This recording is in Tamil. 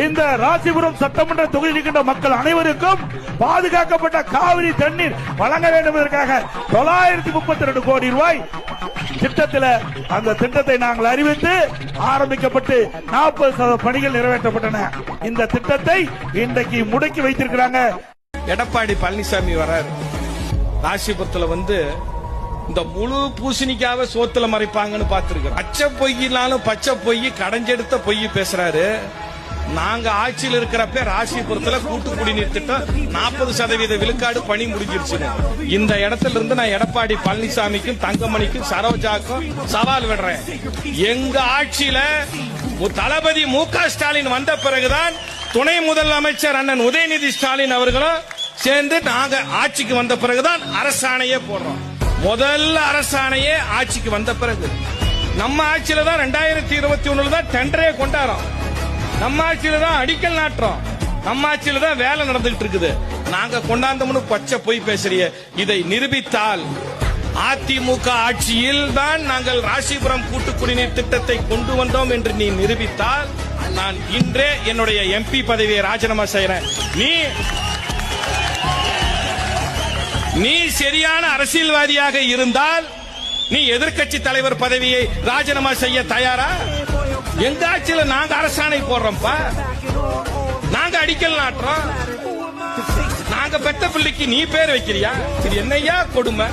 இந்த ராசிபுரம் சட்டமன்ற தொகுதியில் இருக்கின்ற மக்கள் அனைவருக்கும் பாதுகாக்கப்பட்ட காவிரி தண்ணீர் வழங்க வேண்டும் என்பதற்காக 932 கோடி ரூபாய் திட்டத்தில் அந்த திட்டத்தை நாங்கள் அறிவித்து ஆரம்பிக்கப்பட்டு 40% பணிகள் நிறைவேற்றப்பட்டன. இந்த திட்டத்தை இன்றைக்கு முடக்கி வைத்திருக்கிறாங்க. எடப்பாடி பழனிசாமி வராரு ராசிபுரத்துல இந்த முழு பூசணிக்காக சோத்துல மறைப்பாங்கன்னு பாத்துருக்கோம். பச்சை பொய்யினாலும் பச்சை பொய் கடைஞ்செடுத்த பொய் பேசுறாரு. நாங்க ஆட்சியில் இருக்கிறப்ப ராசிபுரத்துல கூட்டு குடிநீர் திட்டம் 40% விழுக்காடு பணி முடிஞ்சிருச்சு. இந்த இடத்துல இருந்து நான் எடப்பாடி பழனிசாமிக்கும் தங்கமணிக்கும் சரோஜாக்கும் சவால் விடுறேன். எங்க ஆட்சியில தளபதி மு.க. ஸ்டாலின் வந்த பிறகுதான் துணை முதலமைச்சர் அண்ணன் உதயநிதி ஸ்டாலின் அவர்களும் சேர்ந்து நாங்க ஆட்சிக்கு வந்த பிறகுதான் அரசாணையே போடுறோம். முதல்ல அரசாணையே ஆட்சிக்கு வந்த பிறகு நம்ம ஆட்சியில தான் 2021 தான் டெண்டரே கொண்டாடுறோம். நம்ம ஆட்சியில தான் அடிக்கல் நாட்டுறோம். நம்ம ஆட்சியில தான் வேலை நடந்துகிட்டு இருக்குது. நாங்க கொண்டாந்தோம்னு பச்சை போய் பேசுறிய. இதை நிரூபித்தால் அதிமுக ஆட்சியில் தான் நாங்கள் ராசிபுரம் கூட்டு குடிநீர் திட்டத்தை கொண்டு வந்தோம் என்று நீ நிரூபித்தால் நான் இன்றே என்னுடைய எம்பி பதவியை ராஜினாமா செய்யறேன். நீ சரியான அரசியல்வாதியாக இருந்தால் நீ எதிர்க்கட்சி தலைவர் பதவியை ராஜினாமா செய்ய தயாரா? எங்க ஆட்சியில நாங்க அரசாணை போடுறோம்ப்பா. நாங்க அடிக்கல் நாட்டுறோம். நாங்க பெத்த பிள்ளைக்கு நீ பேர் வைக்கிறியா? இது என்னையா கொடுமை?